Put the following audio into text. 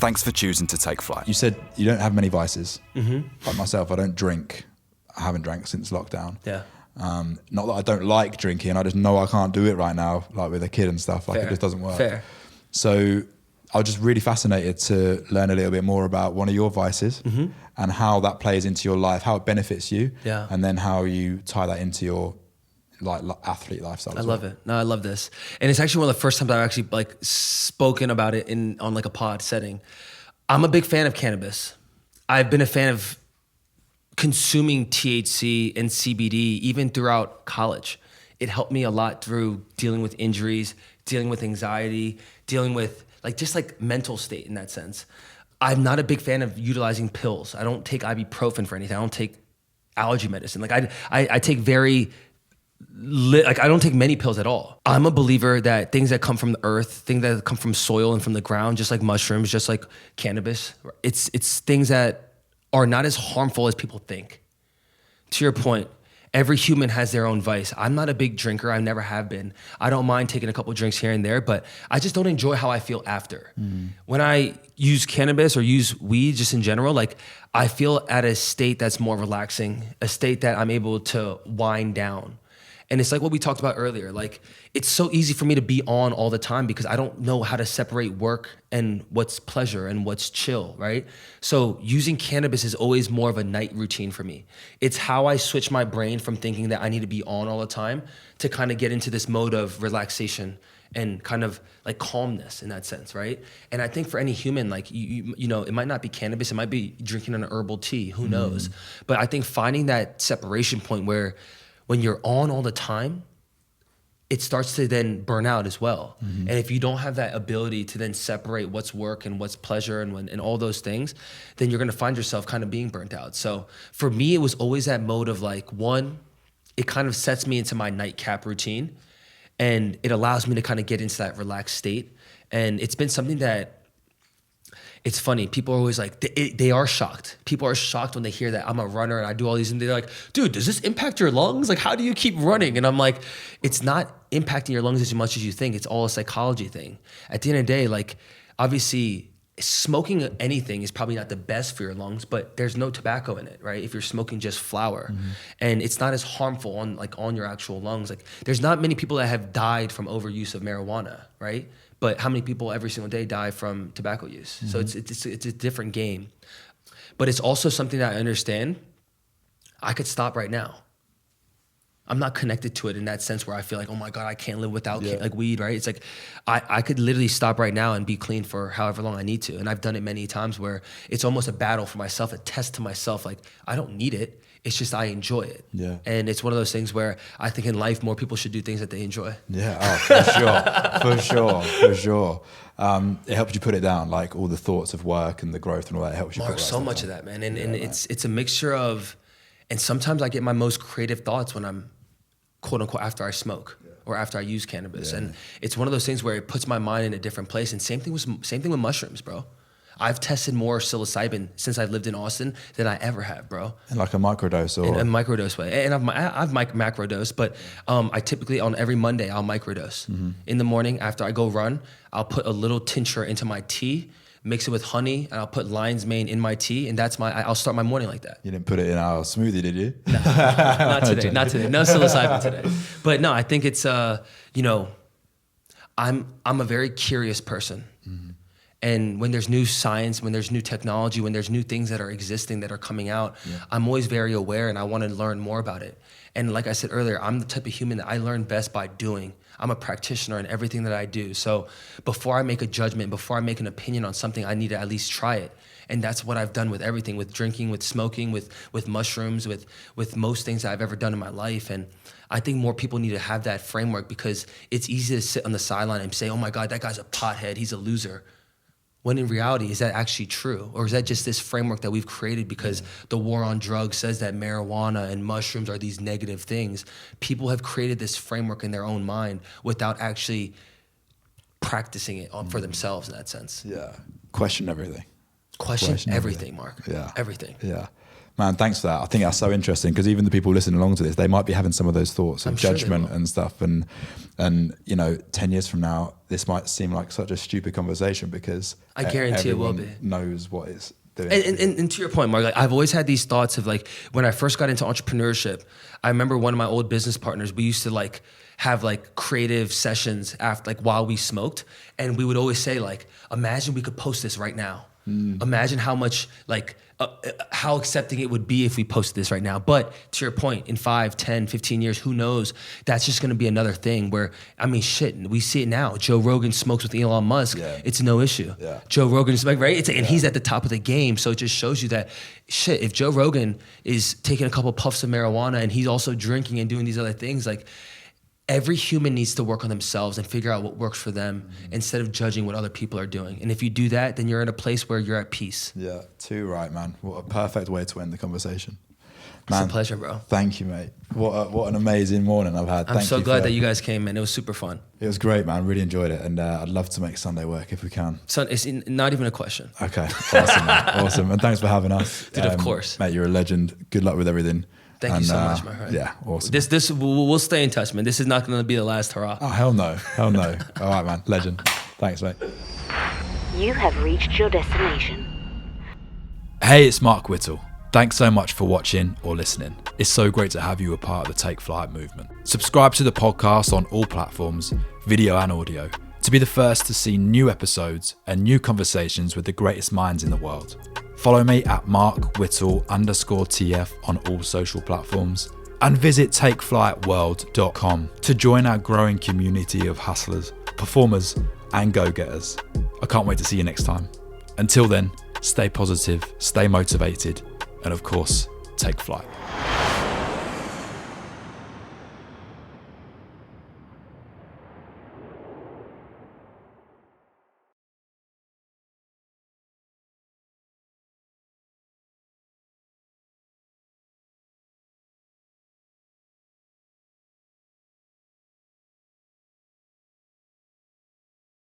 Thanks for choosing to take flight. You said you don't have many vices. Like myself, I don't drink. I haven't drank since lockdown. Yeah. Not that I don't like drinking. I just know I can't do it right now, like with a kid and stuff. Like, Fair. it just doesn't work. Fair. So I was just really fascinated to learn a little bit more about one of your vices and how that plays into your life, how it benefits you, Yeah. and then how you tie that into your like athlete lifestyle. I love it. No, I love this. And it's actually one of the first times I've actually like spoken about it on like a pod setting. I'm a big fan of cannabis. I've been a fan of consuming THC and CBD even throughout college. It helped me a lot through dealing with injuries, dealing with anxiety, dealing with like just like mental state in that sense. I'm not a big fan of utilizing pills. I don't take ibuprofen for anything. I don't take allergy medicine. Like I take I don't take many pills at all. I'm a believer that things that come from the earth, things that come from soil and from the ground, just like mushrooms, just like cannabis, it's things that are not as harmful as people think. To your point, every human has their own vice. I'm not a big drinker. I never have been. I don't mind taking a couple drinks here and there, but I just don't enjoy how I feel after. When I use cannabis or use weed just in general, like I feel at a state that's more relaxing, a state that I'm able to wind down. And it's like what we talked about earlier. Like, it's so easy for me to be on all the time because I don't know how to separate work and what's pleasure and what's chill, right? So using cannabis is always more of a night routine for me. It's how I switch my brain from thinking that I need to be on all the time to kind of get into this mode of relaxation and kind of like calmness in that sense, right? And I think for any human, like you know, it might not be cannabis, it might be drinking an herbal tea, who knows? But I think finding that separation point where when you're on all the time, it starts to then burn out as well. And if you don't have that ability to then separate what's work and what's pleasure and all those things, then you're gonna find yourself kind of being burnt out. So for me, it was always that mode of like, one, it kind of sets me into my nightcap routine and it allows me to kind of get into that relaxed state. And it's been something that, it's funny, people are always like, they are shocked. People are shocked when they hear that I'm a runner and I do all these, and they're like, dude, does this impact your lungs? Like, how do you keep running? And I'm like, it's not impacting your lungs as much as you think. It's all a psychology thing. At the end of the day, like, obviously, smoking anything is probably not the best for your lungs, but there's no tobacco in it, right? If you're smoking just flower, and it's not as harmful on your actual lungs. Like, there's not many people that have died from overuse of marijuana, right? But how many people every single day die from tobacco use? So it's a different game. But it's also something that I understand. I could stop right now. I'm not connected to it in that sense where I feel like, oh my God, I can't live without like weed, right? It's like I could literally stop right now and be clean for however long I need to. And I've done it many times where it's almost a battle for myself, a test to myself. Like, I don't need it. It's just I enjoy it. Yeah. And it's one of those things where I think in life more people should do things that they enjoy. Yeah, oh, for sure. It helps you put it down, like all the thoughts of work and the growth and all that. It helps you put Mark, that so stuff much down. of that, man. And it's a mixture of, and sometimes I get my most creative thoughts when I'm quote unquote after I smoke or after I use cannabis. And it's one of those things where it puts my mind in a different place. And same thing with mushrooms, bro. I've tested more psilocybin since I've lived in Austin than I ever have, bro. And like a microdose or? In a microdose way. And I've macrodose, but I typically on every Monday, I'll microdose. In the morning after I go run, I'll put a little tincture into my tea, mix it with honey, and I'll put lion's mane in my tea, and I'll start my morning like that. You didn't put it in our smoothie, did you? No, not today. No psilocybin today. But no, I think it's, you know, I'm a very curious person. And when there's new science, when there's new technology, when there's new things that are existing, that are coming out, I'm always very aware and I want to learn more about it. And like I said earlier, I'm the type of human that I learn best by doing. I'm a practitioner in everything that I do. So before I make a judgment, before I make an opinion on something, I need to at least try it. And that's what I've done with everything, with drinking, with smoking, with mushrooms, with most things that I've ever done in my life. And I think more people need to have that framework because it's easy to sit on the sideline and say, oh my God, that guy's a pothead, he's a loser. When in reality, is that actually true? Or is that just this framework that we've created because the war on drugs says that marijuana and mushrooms are these negative things? People have created this framework in their own mind without actually practicing it for themselves in that sense. Yeah. Question everything. Question everything, Mark. Yeah. Everything. Yeah. Man, thanks for that. I think that's so interesting because even the people listening along to this, they might be having some of those thoughts of judgment and stuff. And 10 years from now, this might seem like such a stupid conversation because I guarantee it will everyone be. knows what it's doing. And to your point, Mark, like I've always had these thoughts of like when I first got into entrepreneurship, I remember one of my old business partners, we used to like have like creative sessions after like while we smoked, and we would always say like, imagine we could post this right now. Imagine how much like how accepting it would be if we posted this right now. But to your point, in 5, 10, 15 years, who knows? That's just going to be another thing where, I mean, shit, we see it now. Joe Rogan smokes with Elon Musk. Yeah. It's no issue. Yeah. Joe Rogan is like, right? And he's at the top of the game. So it just shows you that, shit, if Joe Rogan is taking a couple puffs of marijuana and he's also drinking and doing these other things, like, every human needs to work on themselves and figure out what works for them instead of judging what other people are doing. And if you do that, then you're in a place where you're at peace. Yeah, too right, man. What a perfect way to end the conversation. Man, it's a pleasure, bro. Thank you, mate. What an amazing morning I've had. I'm so glad that you guys came, man. It was super fun. It was great, man. Really enjoyed it. And I'd love to make Sunday work if we can. So it's not even a question. Okay, awesome, man. Awesome. And thanks for having us. Dude, of course. Mate, you're a legend. Good luck with everything. Thank you so much, my friend. Yeah, awesome. This we'll stay in touch, man. This is not going to be the last hurrah. Oh, hell no. Hell no. All right, man. Legend. Thanks, mate. You have reached your destination. Hey, it's Mark Whittle. Thanks so much for watching or listening. It's so great to have you a part of the Take Flight movement. Subscribe to the podcast on all platforms, video and audio, to be the first to see new episodes and new conversations with the greatest minds in the world. Follow me at markwhittle_TF on all social platforms, and visit takeflightworld.com to join our growing community of hustlers, performers, and go-getters. I can't wait to see you next time. Until then, stay positive, stay motivated, and of course, take flight.